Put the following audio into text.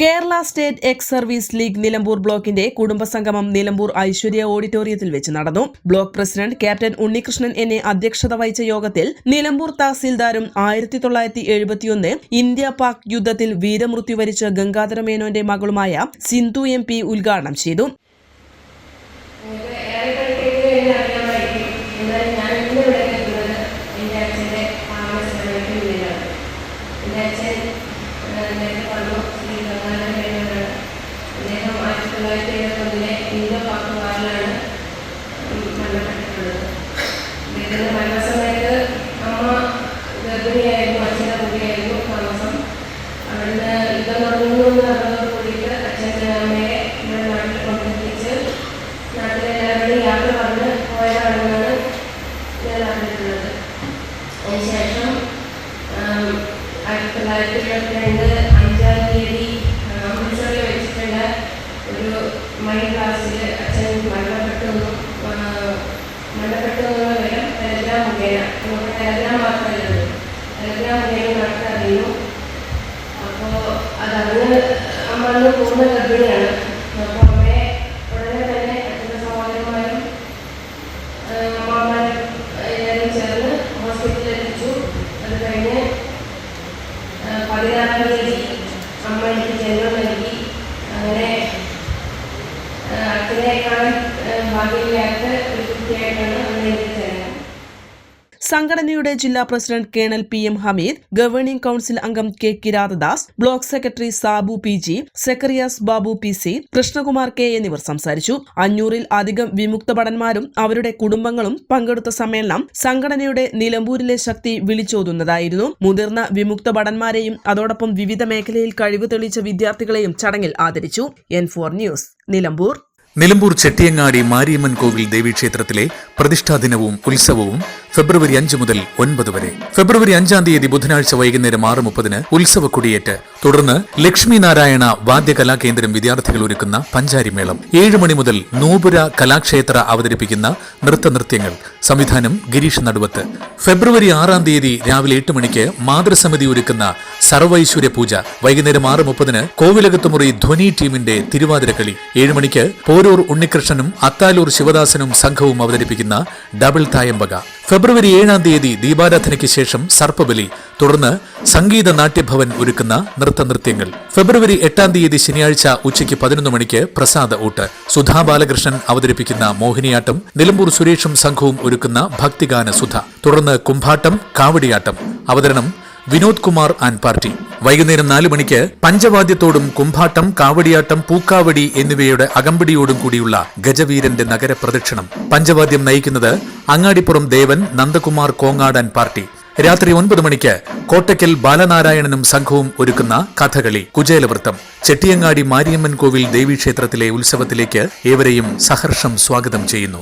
Kerala state ex service league Nilambur ബ്ലോക്കിന്റെ കുടുംബസംഗമം നിലമ്പൂർ ഐശ്വര്യ ഓഡിറ്റോറിയത്തിൽ വെച്ച് നടന്നു. ബ്ലോക്ക് പ്രസിഡന്റ് ക്യാപ്റ്റൻ ഉണ്ണികൃഷ്ണൻ എന്നെ അധ്യക്ഷത വഹിച്ച യോഗത്തിൽ നിലമ്പൂർ തഹസീൽദാരും 1971 ഇന്ത്യ പാക് യുദ്ധത്തിൽ വീരമൃത്യു വരിച്ച ഗംഗാധര മേനോന്റെ മകളുമായ സിന്ധു MP ഉദ്ഘാടനം ചെയ്തു. മരണസമയത്ത് അമ്മ ഗർഭിണിയായിരുന്നു, അച്ഛൻ്റെ കൂടിയായിരുന്നു താമസം. അവിടുന്ന് യുദ്ധം തുടങ്ങുന്നു കൂടിയിട്ട് അച്ഛൻ്റെ അമ്മയെ ഇവിടെ നാട്ടിൽ കൊണ്ടെത്തിച്ച് നാട്ടിലെല്ലാവരുടെയും യാത്ര പറഞ്ഞ് പോയതാണെന്നാണ് ഞാൻ അറിഞ്ഞിട്ടുള്ളത്. അതിനുശേഷം 1972 5-ാം തീയതി അമൃത്സറിൽ വെച്ചിട്ടുള്ള ഒരു മൈൻഡ് ക്ലാസ്സിൽ അച്ഛൻ മരണപ്പെട്ടു എന്നുള്ള വിവരം ടെലഗ്രാം മുഖേന, നമുക്ക് ടെലഗ്രാം മാത്രമല്ലത്, ടെലഗ്രാം മുഖേന നടത്തറിയുന്നു. അപ്പോൾ അതറിഞ്ഞ് അമ്മ അന്ന് പൂർണ്ണ ഗർഭിണിയാണ്. അപ്പോൾ അമ്മയെ ഉടനെ തന്നെ അച്ഛൻ്റെ സഹോദരന്മാരും അമ്മമാരും എല്ലാവരും ചേർന്ന് ഹോസ്പിറ്റലിൽ എത്തിച്ചു. അത് കഴിഞ്ഞ് 16-ാം തീയതി അമ്മ എനിക്ക് ജന്മം നൽകി. അങ്ങനെ അച്ഛനെ കാണാൻ ഭാഗ്യമില്ലാത്ത ഒരു കുട്ടിയായിട്ടാണ് അന്ന് എനിക്ക് ചേർന്നത്. സംഘടനയുടെ ജില്ലാ president colonel PM Hameed, governing council അംഗം K Kirathadas, block secretary Sabu PG, Zacharias Babu PC, Krishnakumar K എന്നിവർ സംസാരിച്ചു. 500-ൽ അധികം വിമുക്ത ഭടന്മാരും അവരുടെ കുടുംബങ്ങളും പങ്കെടുത്ത സമ്മേളനം സംഘടനയുടെ നിലമ്പൂരിലെ ശക്തി വിളിച്ചോതുന്നതായിരുന്നു. മുതിർന്ന വിമുക്ത ഭടന്മാരെയും അതോടൊപ്പം വിവിധ മേഖലയിൽ കഴിവ് തെളിയിച്ച വിദ്യാർത്ഥികളെയും ചടങ്ങിൽ ആദരിച്ചു. N4 news, Nilambur. നിലമ്പൂർ ചെട്ടിയങ്ങാടി മാരിയമ്മൻ കോവിൽ ദേവീക്ഷേത്രത്തിലെ പ്രതിഷ്ഠാദിനവും ഉത്സവവും ഫെബ്രുവരി 5 മുതൽ 9 വരെ. ഫെബ്രുവരി 5-ാം തീയതി ബുധനാഴ്ച വൈകുന്നേരം 6:30 ഉത്സവ കൊടിയേറ്റ്. തുടർന്ന് ലക്ഷ്മി നാരായണ വാദ്യ കലാകേന്ദ്രം വിദ്യാർത്ഥികൾ ഒരുക്കുന്ന പഞ്ചാരിമേളം. 7 മണി മുതൽ നൂപുര കലാക്ഷേത്ര അവതരിപ്പിക്കുന്ന നൃത്തനൃത്യങ്ങൾ. സംവിധാനം ഗിരീഷ് നടുവത്ത്. ഫെബ്രുവരി 6-ാം തീയതി രാവിലെ 8 മണിക്ക് മാതൃസമിതി ഒരുക്കുന്ന സർവൈശ്വര്യ പൂജ. വൈകുന്നേരം 6:30 കോവിലകത്തുമുറി ധ്വനി ടീമിന്റെ തിരുവാതിരക്കളി. 7 മണിക്ക് പോരൂർ ഉണ്ണികൃഷ്ണനും അത്താലൂർ ശിവദാസനും സംഘവും അവതരിപ്പിക്കുന്ന ഡബിൾ തായമ്പക. ഫെബ്രുവരി 7-ാം തീയതി ദീപാരാധനയ്ക്ക് ശേഷം സർപ്പബലി. തുടർന്ന് സംഗീത നാട്യഭവൻ ഒരുക്കുന്ന നൃത്തനൃത്യങ്ങൾ. ഫെബ്രുവരി 8-ാം തീയതി ശനിയാഴ്ച ഉച്ചയ്ക്ക് 11 മണിക്ക് പ്രസാദ ഊട്ട്. സുധാ ബാലകൃഷ്ണൻ അവതരിപ്പിക്കുന്ന മോഹിനിയാട്ടം. നിലമ്പൂർ സുരേഷും സംഘവും ഒരുക്കുന്ന ഭക്തിഗാന സുധ. തുടർന്ന് കുംഭാട്ടം, കാവടിയാട്ടം. അവതരണം വിനോദ് കുമാർ ആൻഡ് പാർട്ടി. വൈകുന്നേരം 4 മണിക്ക് പഞ്ചവാദ്യത്തോടും കുംഭാട്ടം, കാവടിയാട്ടം, പൂക്കാവടി എന്നിവയുടെ അകമ്പടിയോടും കൂടിയുള്ള ഗജവീരന്റെ നഗരപ്രദക്ഷിണം. പഞ്ചവാദ്യം നയിക്കുന്നത് അങ്ങാടിപ്പുറം ദേവൻ, നന്ദകുമാർ കോങ്ങാട് ആൻഡ് പാർട്ടി. രാത്രി 9 മണിക്ക് കോട്ടയ്ക്കൽ ബാലനാരായണനും സംഘവും ഒരുക്കുന്ന കഥകളി, കുചേലവൃത്തം. ചെട്ടിയങ്ങാടി മാരിയമ്മൻ കോവിൽ ദേവീക്ഷേത്രത്തിലെ ഉത്സവത്തിലേക്ക് ഏവരെയും സഹർഷം സ്വാഗതം ചെയ്യുന്നു.